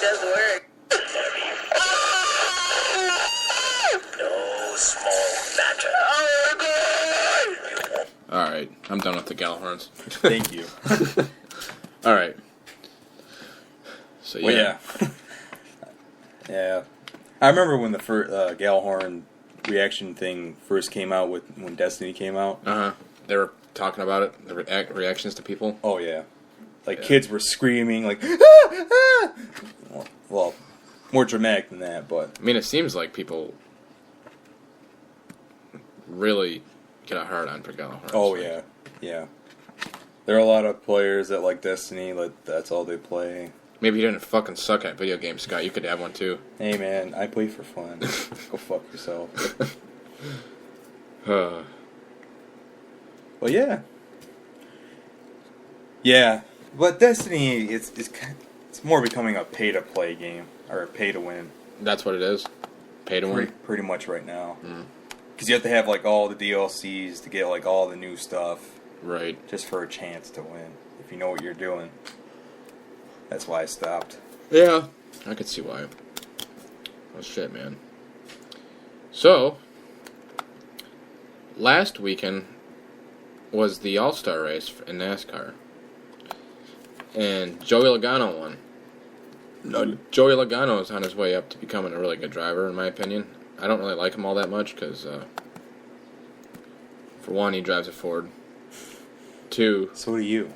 does work. No small matter. Alright, I'm done with the Gallahorns. Thank you. Alright. So, yeah. Well, yeah. Yeah. I remember when the first Gallahorn reaction thing first came out when Destiny came out. Uh-huh. They were talking about it, the reactions to people. Oh, yeah. Like, kids were screaming, like, ah, ah! Well, more dramatic than that, but... I mean, it seems like people really get a hard on for Gallahorns. Oh, yeah. Yeah. There are a lot of players that like Destiny, like, that's all they play. Maybe you didn't fucking suck at video games, Scott. You could have one, too. Hey, man, I play for fun. Go fuck yourself. Well, yeah. Yeah. But Destiny, it's more becoming a pay-to-play game, or a pay-to-win. That's what it is? Pay to win? Pretty much right now. Because you have to have, like, all the DLCs to get, like, all the new stuff. Right. Just for a chance to win, if you know what you're doing. That's why I stopped. Yeah. I could see why. Oh, shit, man. So, last weekend was the All-Star race in NASCAR. And Joey Logano won. Joey Logano is on his way up to becoming a really good driver, in my opinion. I don't really like him all that much, because, for one, he drives a Ford. Two... So do you.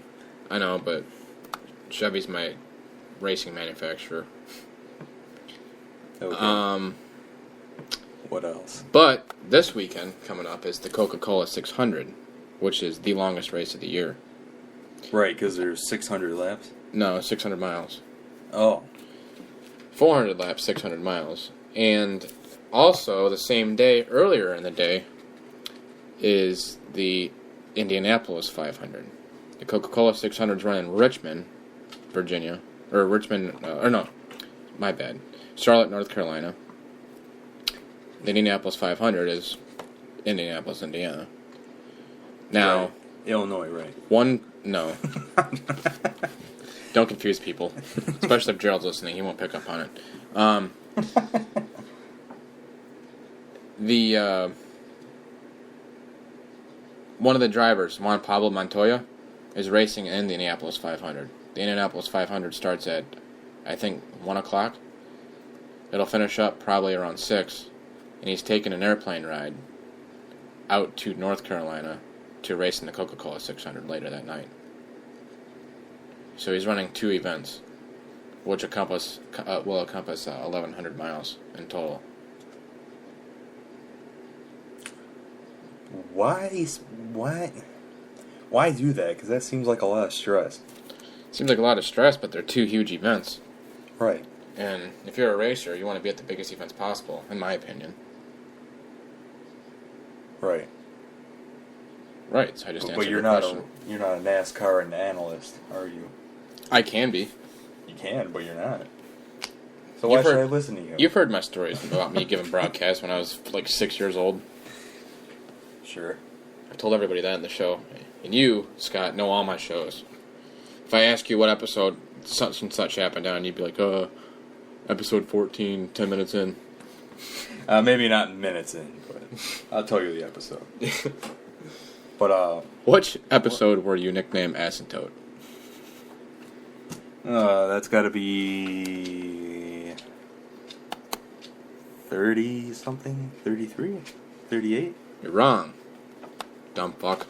I know, but Chevy's my racing manufacturer. Okay. What else? But this weekend, coming up, is the Coca-Cola 600, which is the longest race of the year. Right, because there's 600 laps? No, 600 miles. Oh. 400 laps, 600 miles. And also, the same day, earlier in the day, is the Indianapolis 500. The Coca-Cola 600 is run in Richmond, Virginia. Or Richmond, my bad. Charlotte, North Carolina. The Indianapolis 500 is Indianapolis, Indiana. Now... Right. Illinois, right? No. Don't confuse people. Especially if Gerald's listening, he won't pick up on it. One of the drivers, Juan Pablo Montoya, is racing in the Indianapolis 500. The Indianapolis 500 starts at, I think, 1 o'clock. It'll finish up probably around 6. And he's taking an airplane ride out to North Carolina to race in the Coca-Cola 600 later that night. So he's running 2 events, which will encompass 1,100 miles in total. Why do that? Because that seems like a lot of stress. Seems like a lot of stress, but they're 2 huge events. Right. And if you're a racer, you want to be at the biggest events possible, in my opinion. Right. Right, so I just answered But you're your not question. you're not a NASCAR analyst, are you? I can be. You can, but you're not. So why should I listen to you? You've heard my stories about me giving broadcasts when I was like 6 years old. Sure. I told everybody that in the show. And you, Scott, know all my shows. If I ask you what episode such and such happened on, you'd be like, episode 14, 10 minutes in. Maybe not minutes in, but I'll tell you the episode. But, Which episode were you nicknamed Asymptote? That's gotta be 30-something? 33? 38? You're wrong. Dumb fuck.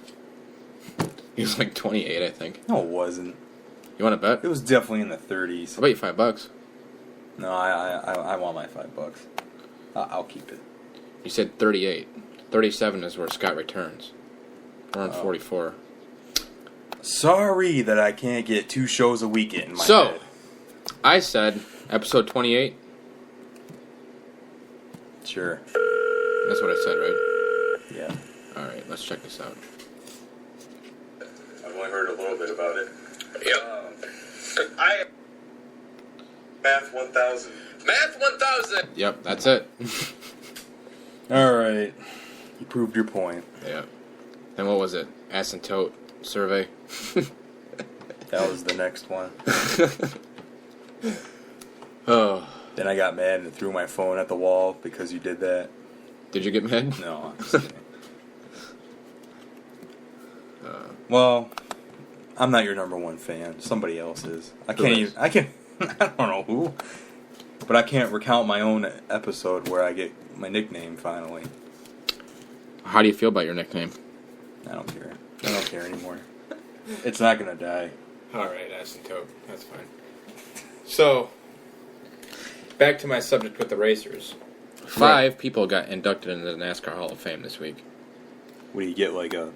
He was like 28, I think. No, it wasn't. You want to bet? It was definitely in the 30s. I'll bet you $5. No, I want my $5. I'll keep it. You said 38. 37 is where Scott returns. We're on 44. Sorry that I can't get 2 shows a week in my head. I said episode 28. Sure. That's what I said, right? Yeah. Alright, let's check this out. I've only heard a little bit about it. Yep. Math 1000. Math 1000! Yep, that's it. Alright. You proved your point. Yeah. Then what was it? Asymptote survey? That was the next one. I got mad and threw my phone at the wall because you did that. Did you get mad? No. I'm just kidding. Well, I'm not your number one fan. Somebody else is. I don't know who. But I can't recount my own episode where I get my nickname finally. How do you feel about your nickname? I don't care. I don't care anymore. It's not gonna die. Alright, asymptote. That's fine. So, back to my subject with the racers. 5 people got inducted into the NASCAR Hall of Fame this week. What do you get, like a...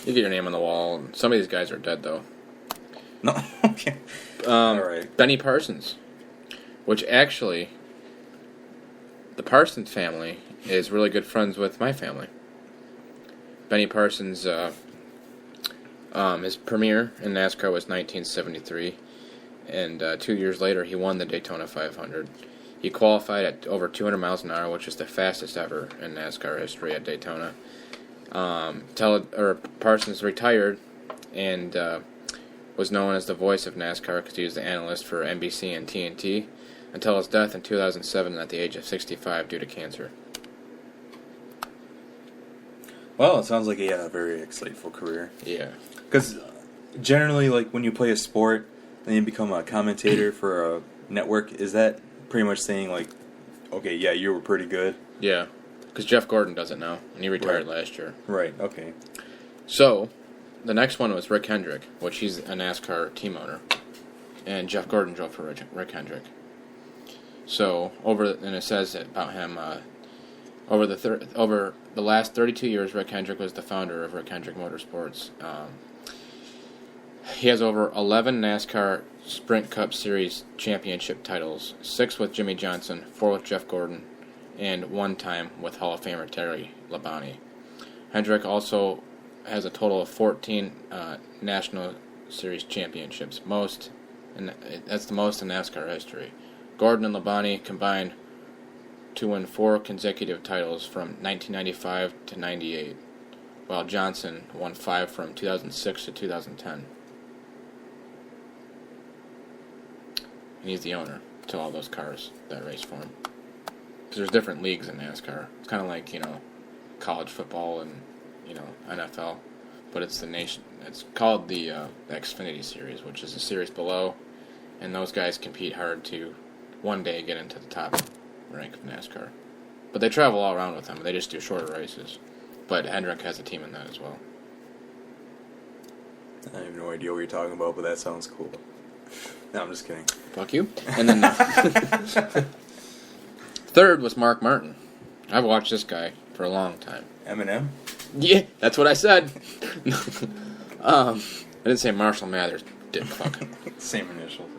You get your name on the wall. Some of these guys are dead, though. No, okay. Alright. Benny Parsons. Which actually, the Parsons family is really good friends with my family. Benny Parsons, his premiere in NASCAR was 1973, and 2 years later he won the Daytona 500. He qualified at over 200 miles an hour, which is the fastest ever in NASCAR history at Daytona. Parsons retired and was known as the voice of NASCAR because he was the analyst for NBC and TNT until his death in 2007 at the age of 65 due to cancer. Well, it sounds like he had a very insightful career. Yeah. Because generally, like, when you play a sport and you become a commentator for a network, is that pretty much saying, like, okay, yeah, you were pretty good? Yeah. Because Jeff Gordon does it now, and he retired last year. Right, okay. So, the next one was Rick Hendrick, which he's a NASCAR team owner. And Jeff Gordon drove for Rick Hendrick. So, and it says about him, over the last 32 years, Rick Hendrick was the founder of Rick Hendrick Motorsports. He has over 11 NASCAR Sprint Cup Series championship titles, 6 with Jimmy Johnson, 4 with Jeff Gordon, and 1 time with Hall of Famer Terry Labonte. Hendrick also has a total of 14 National Series championships, that's the most in NASCAR history. Gordon and Labonte combined to win 4 consecutive titles from 1995 to 98, while Johnson won 5 from 2006 to 2010. And he's the owner to all those cars that race for him. Because there's different leagues in NASCAR. It's kind of like, college football and, NFL. But it's it's called the Xfinity Series, which is a series below. And those guys compete hard to one day get into the top rank of NASCAR. But they travel all around with them. They just do shorter races. But Hendrick has a team in that as well. I have no idea what you're talking about, but that sounds cool. No, I'm just kidding. Fuck you. And then third was Mark Martin. I've watched this guy for a long time. Eminem? Yeah, that's what I said. I didn't say Marshall Mathers, dick fuck. Same initials.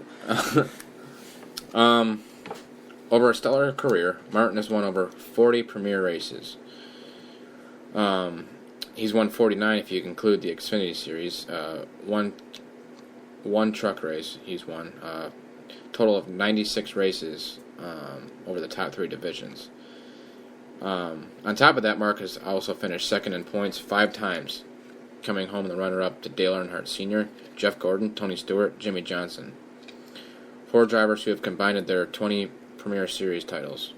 Over a stellar career, Martin has won over 40 premier races. He's won 49 if you include the Xfinity Series. One truck race he's won. Total of 96 races over the top 3 divisions. On top of that, Mark has also finished second in points 5 times, coming home the runner-up to Dale Earnhardt Sr., Jeff Gordon, Tony Stewart, Jimmy Johnson. 4 drivers who have combined their 20 Premier Series titles.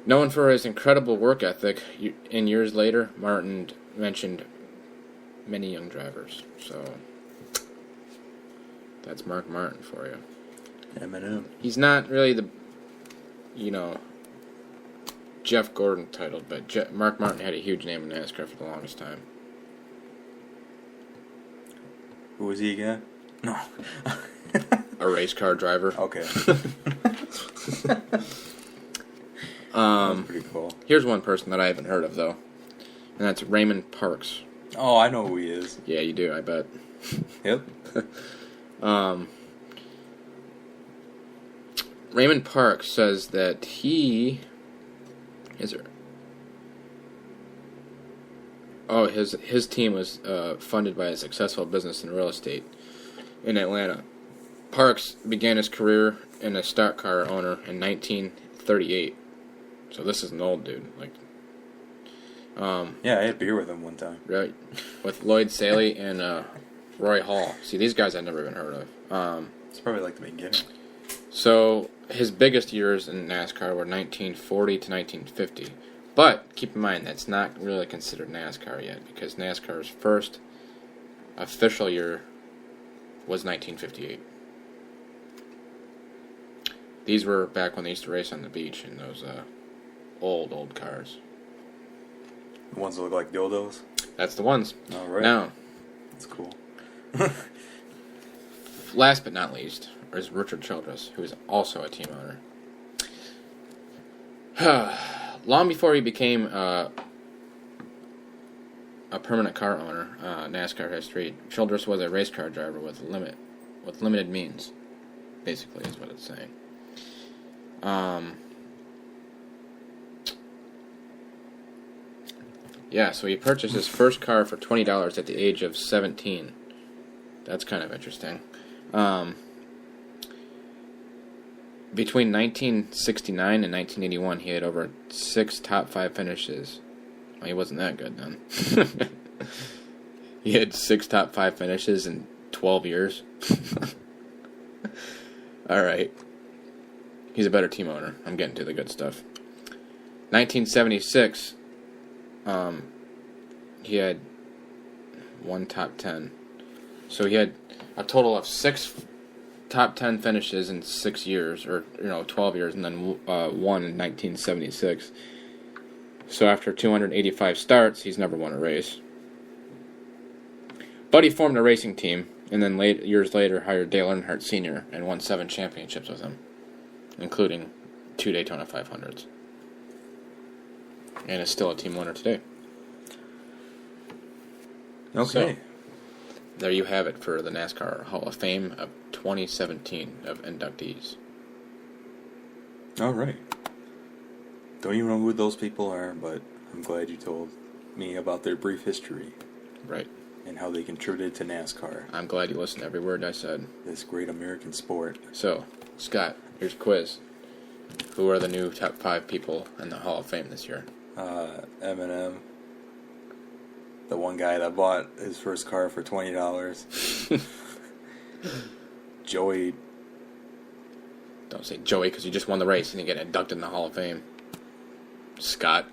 Known for his incredible work ethic, in years later, Martin mentioned many young drivers. So, that's Mark Martin for you. Eminem. He's not really the, Jeff Gordon titled, but Mark Martin had a huge name in NASCAR for the longest time. Who was he again? No. A race car driver. Okay. That's pretty cool. Here's one person that I haven't heard of, though, and that's Raymond Parks. Oh, I know who he is. Yeah, you do, I bet. Yep. Raymond Parks says that he... his team was funded by a successful business in real estate in Atlanta. Parks began his career in a stock car owner in 1938. So this is an old dude. Yeah, I had beer with him one time. Right. With Lloyd Saley and Roy Hall. See, these guys I've never even heard of. It's probably like the beginning. So his biggest years in NASCAR were 1940 to 1950. But keep in mind, that's not really considered NASCAR yet, because NASCAR's first official year was 1958. These were back when they used to race on the beach in those old cars. The ones that look like dildos? That's the ones. All right. Now, that's cool. last but not least is Richard Childress, who is also a team owner. Long before he became a permanent car owner, NASCAR history, Childress was a race car driver with limited means. Basically, is what it's saying. Yeah, so he purchased his first car for $20 at the age of 17. That's kind of interesting. Between 1969 and 1981, he had over 6 top 5 finishes. Well, he wasn't that good then. He had 6 top 5 finishes in 12 years. Alright. He's a better team owner. I'm getting to the good stuff. 1976, he had 1 top 10. So he had a total of 6 top 10 finishes in 6 years, or 12 years, and then 1 in 1976. So after 285 starts, he's never won a race. But he formed a racing team, and then years later hired Dale Earnhardt Sr. and won 7 championships with him, including 2 Daytona 500s. And is still a team winner today. Okay. So, there you have it for the NASCAR Hall of Fame of 2017 of inductees. All right. Don't even know who those people are, but I'm glad you told me about their brief history. Right. And how they contributed to NASCAR. I'm glad you listened to every word I said. This great American sport. So, Scott, here's a quiz. Who are the new top 5 people in the Hall of Fame this year? Eminem. The one guy that bought his first car for $20. Joey. Don't say Joey, because you just won the race and you get inducted in the Hall of Fame. Scott.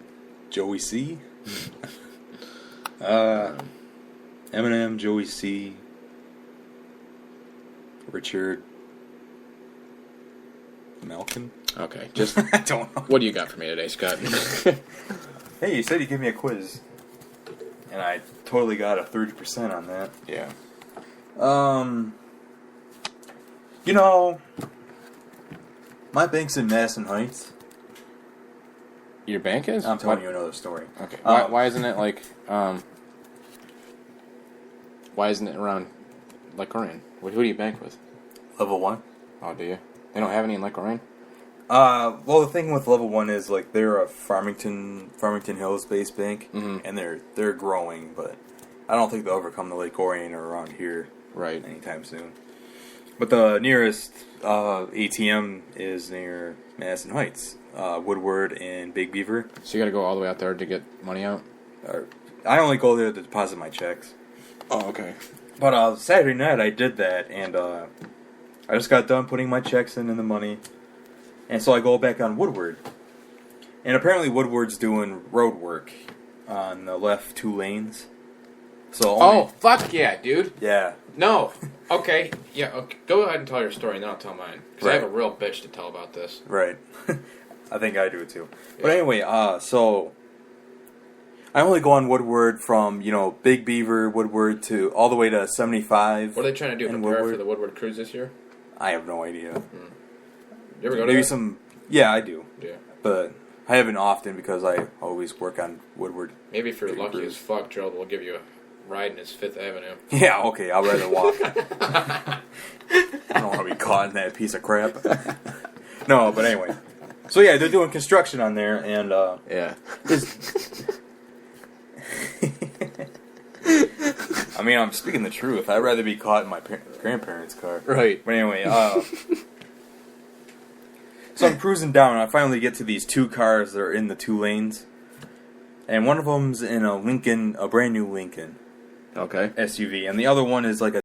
Joey C. Eminem, Joey C. Richard Malkin. Okay, just I don't know. What do you got for me today, Scott? Hey, you said you give me a quiz, and I totally got a 30% on that. Yeah. My bank's in Madison Heights. Your bank is? I'm telling you another story. Okay. Why isn't it like why isn't it around Lake Orion? Who do you bank with? Level 1. Oh, do you? They don't have any in Lake Orion? Well, the thing with Level 1 is, like, they're a Farmington Hills-based bank, and they're growing, but I don't think they'll ever come to Lake Orion or around here anytime soon. But the nearest ATM is near Madison Heights, Woodward and Big Beaver. So you got to go all the way out there to get money out? I only go there to deposit my checks. Oh, okay. But Saturday night I did that, and I just got done putting my checks in and the money. And so I go back on Woodward. And apparently Woodward's doing road work on the left 2 lanes. So fuck yeah, dude. Yeah. No. Okay. Yeah, okay. Go ahead and tell your story, and then I'll tell mine. Because I Right. have a real bitch to tell about this. Right. I think I do too. Yeah. But anyway, so I only go on Woodward from, Big Beaver, Woodward, to all the way to 75. What are they trying to do? in Prepare Woodward. for the Woodward Cruise this year? I have no idea. You ever go to Maybe that? some... Yeah, I do. Yeah. But I haven't often because I always work on Woodward. Maybe if you're Big lucky Cruise. as fuck, Gerald will give you a ride in his 5th Avenue. Yeah, okay, I'll rather walk. I don't want to be caught in that piece of crap. No, but anyway. So yeah, they're doing construction on there, and Yeah. I mean, I'm speaking the truth. I'd rather be caught in my grandparents' car. Right. But anyway, so I'm cruising down, and I finally get to these 2 cars that are in the 2 lanes. And one of them's in a brand new Lincoln. Okay. SUV, and the other one is like a